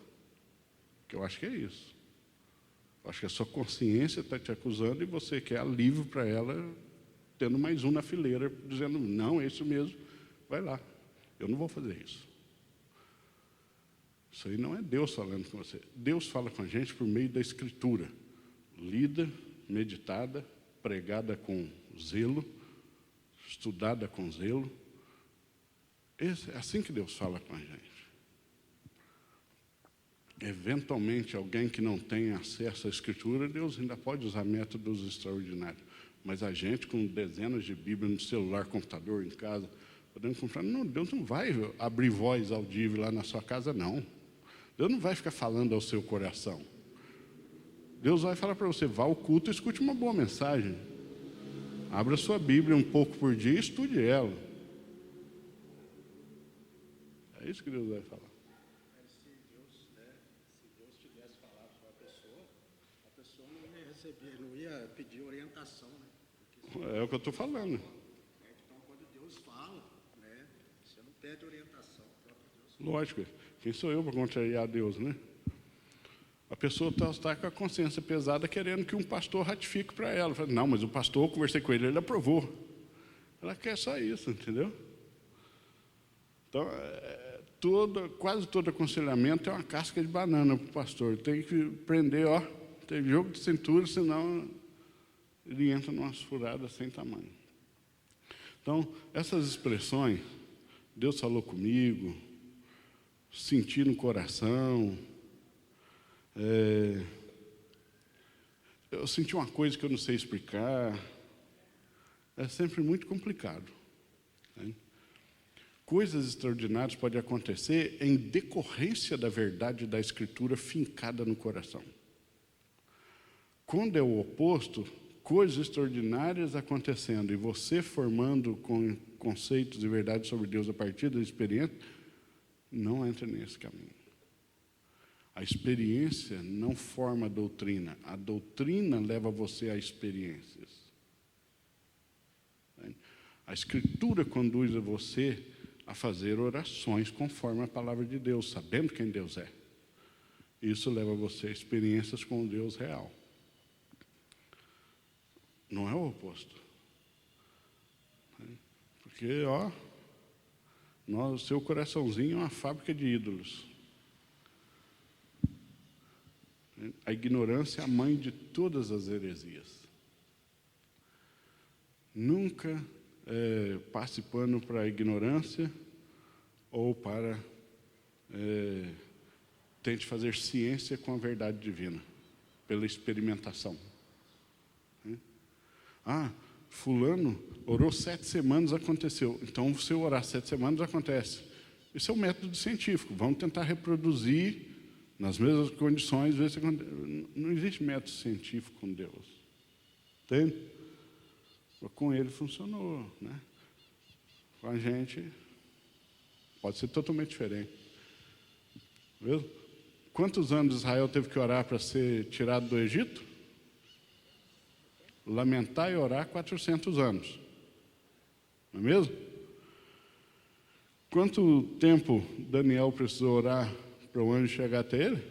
Que eu acho que é isso. Eu acho que a sua consciência está te acusando e você quer alívio para ela, tendo mais um na fileira, dizendo, não, é isso mesmo, vai lá. Eu não vou fazer isso. Isso aí não é Deus falando com você. Deus fala com a gente por meio da Escritura. Lida, meditada, pregada com zelo, estudada com zelo. É assim que Deus fala com a gente. Eventualmente, alguém que não tem acesso à Escritura, Deus ainda pode usar métodos extraordinários. Mas a gente, com dezenas de Bíblias no celular, computador, em casa, podemos comprar. Não, Deus não vai abrir voz audível lá na sua casa, não. Deus não vai ficar falando ao seu coração. Deus vai falar para você, vá ao culto e escute uma boa mensagem. Abra sua Bíblia um pouco por dia e estude ela. É isso que Deus vai falar. Se Deus tivesse falado para a pessoa não ia receber, não ia pedir orientação, né? Porque, É o que eu estou falando. então, quando Deus fala, né, você não pede orientação, o próprio Deus. Lógico, quem sou eu para contrariar a Deus, né? A pessoa está com a consciência pesada querendo que um pastor ratifique para ela. Fala, não, mas o pastor, eu conversei com ele, ele aprovou. Ela quer só isso, entendeu? Então, quase todo aconselhamento é uma casca de banana para o pastor. Tem que prender, tem jogo de cintura, senão ele entra numa furada sem tamanho. Então, essas expressões, Deus falou comigo, senti no coração, eu senti uma coisa que eu não sei explicar, é sempre muito complicado. Né? Coisas extraordinárias podem acontecer em decorrência da verdade da Escritura fincada no coração. Quando é o oposto, coisas extraordinárias acontecendo e você formando com conceitos e verdades sobre Deus a partir da experiência, não entra nesse caminho. A experiência não forma a doutrina leva você a experiências. A Escritura conduz a você a fazer orações conforme a palavra de Deus, sabendo quem Deus é. Isso leva você a experiências com o Deus real. Não é o oposto. Porque, seu coraçãozinho é uma fábrica de ídolos. A ignorância é a mãe de todas as heresias. Nunca passe pano para a ignorância ou para tente fazer ciência com a verdade divina, pela experimentação. Fulano orou 7 semanas, aconteceu. Então, se eu orar 7 semanas, acontece. Isso é um método científico. Vamos tentar reproduzir nas mesmas condições, ver se acontece. Não existe método científico com Deus. Entende? Com ele funcionou, né? Com a gente pode ser totalmente diferente. Viu? Quantos anos Israel teve que orar para ser tirado do Egito? Lamentar e orar 400 anos. Não é mesmo? Quanto tempo Daniel precisou orar para o anjo chegar até ele?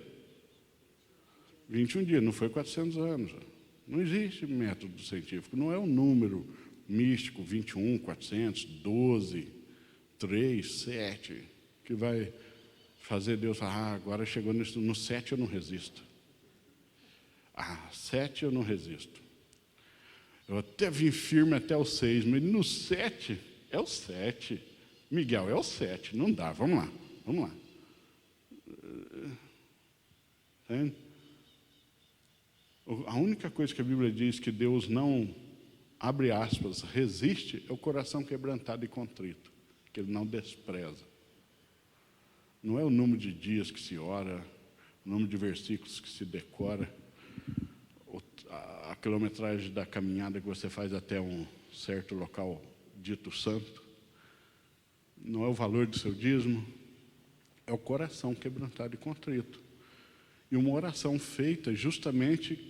21 dias, não foi 400 anos. Não existe método científico, não é um número místico, 21, 400, 12, 3, 7, que vai fazer Deus falar, agora chegou no 7 eu não resisto. 7 eu não resisto. Eu até vim firme até o 6, mas no 7, é o 7. Miguel, é o 7, não dá, vamos lá. Entende? A única coisa que a Bíblia diz que Deus não, abre aspas, resiste, é o coração quebrantado e contrito, que Ele não despreza. Não é o número de dias que se ora, o número de versículos que se decora, a quilometragem da caminhada que você faz até um certo local dito santo. Não é o valor do seu dízimo, é o coração quebrantado e contrito. E uma oração feita justamente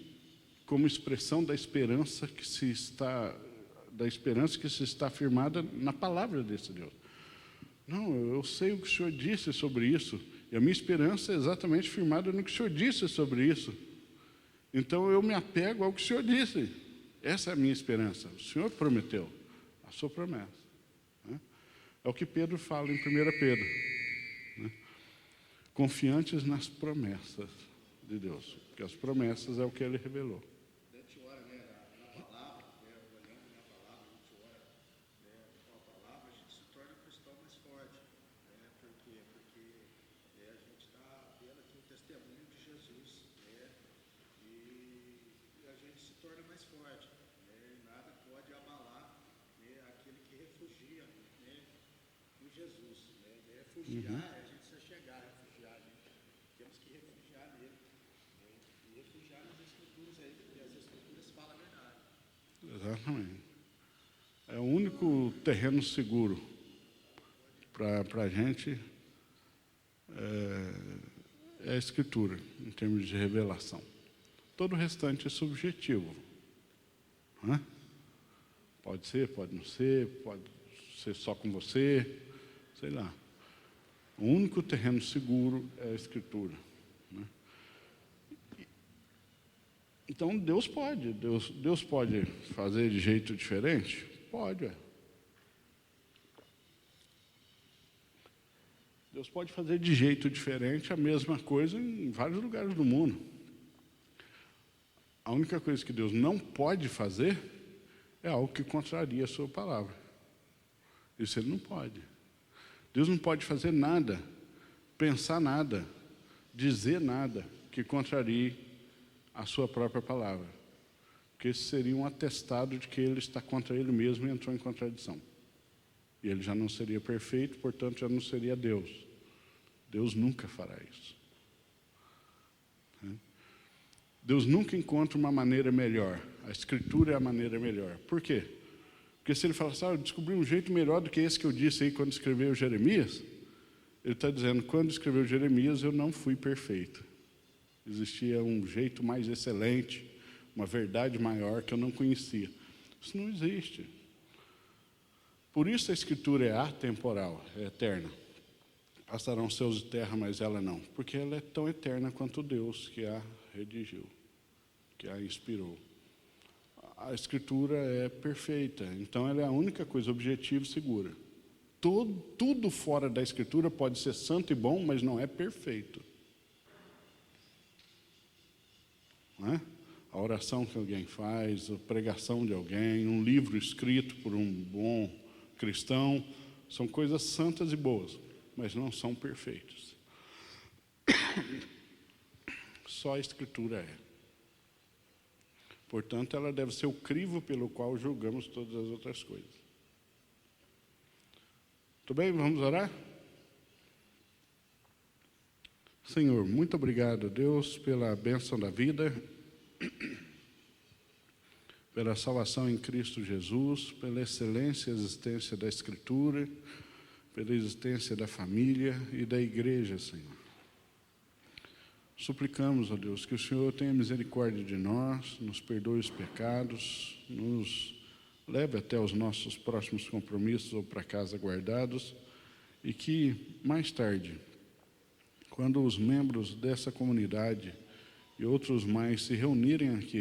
como expressão da esperança que se está firmada na palavra desse Deus. Não, eu sei o que o Senhor disse sobre isso, e a minha esperança é exatamente firmada no que o Senhor disse sobre isso. Então eu me apego ao que o Senhor disse. Essa é a minha esperança. O Senhor prometeu, a sua promessa. Né? É o que Pedro fala em 1 Pedro. Né? Confiantes nas promessas de Deus, porque as promessas é o que Ele revelou. A gente ora, né, na palavra, né, olhando na palavra, a gente ora, né, com a palavra, a gente se torna um cristão mais forte. Né, por quê? Porque a gente está vendo aqui o testemunho de Jesus, né, e a gente se torna mais forte. Né, e nada pode abalar, né, aquele que refugia, né, em Jesus. Né, refugiar é a gente se chegar, refugiar, a gente temos que refugiar nele. E refugiar nas Escrituras aí, porque as Escrituras falam a verdade. Exatamente. É o único terreno seguro para a gente, é a Escritura, em termos de revelação. Todo o restante é subjetivo. Né? Pode ser, pode não ser, pode ser só com você, sei lá. O único terreno seguro é a Escritura. Né? Então Deus pode fazer de jeito diferente? Pode. Deus pode fazer de jeito diferente a mesma coisa em vários lugares do mundo. A única coisa que Deus não pode fazer é algo que contraria a sua palavra. Isso Ele não pode. Deus não pode fazer nada, pensar nada, dizer nada que contrarie a sua própria palavra. Porque esse seria um atestado de que Ele está contra Ele mesmo e entrou em contradição. E Ele já não seria perfeito, portanto já não seria Deus. Deus nunca fará isso. Deus nunca encontra uma maneira melhor. A Escritura é a maneira melhor. Por quê? Porque se Ele falar assim, eu descobri um jeito melhor do que esse que eu disse aí quando escreveu Jeremias, Ele está dizendo, quando escreveu Jeremias eu não fui perfeito. Existia um jeito mais excelente, uma verdade maior que eu não conhecia. Isso não existe. Por isso a Escritura é atemporal, é eterna. Passarão céus e terra, mas ela não. Porque ela é tão eterna quanto Deus que a redigiu, que a inspirou. A Escritura é perfeita, então ela é a única coisa objetiva e segura. Tudo fora da Escritura pode ser santo e bom, mas não é perfeito. Não é? A oração que alguém faz, a pregação de alguém, um livro escrito por um bom cristão, são coisas santas e boas, mas não são perfeitas. Só a Escritura é. Portanto, ela deve ser o crivo pelo qual julgamos todas as outras coisas. Tudo bem? Vamos orar? Senhor, muito obrigado, Deus, pela bênção da vida, pela salvação em Cristo Jesus, pela excelência e existência da Escritura, pela existência da família e da igreja, Senhor. Suplicamos, ó Deus, que o Senhor tenha misericórdia de nós, nos perdoe os pecados, nos leve até os nossos próximos compromissos ou para casa guardados, e que, mais tarde, quando os membros dessa comunidade e outros mais se reunirem aqui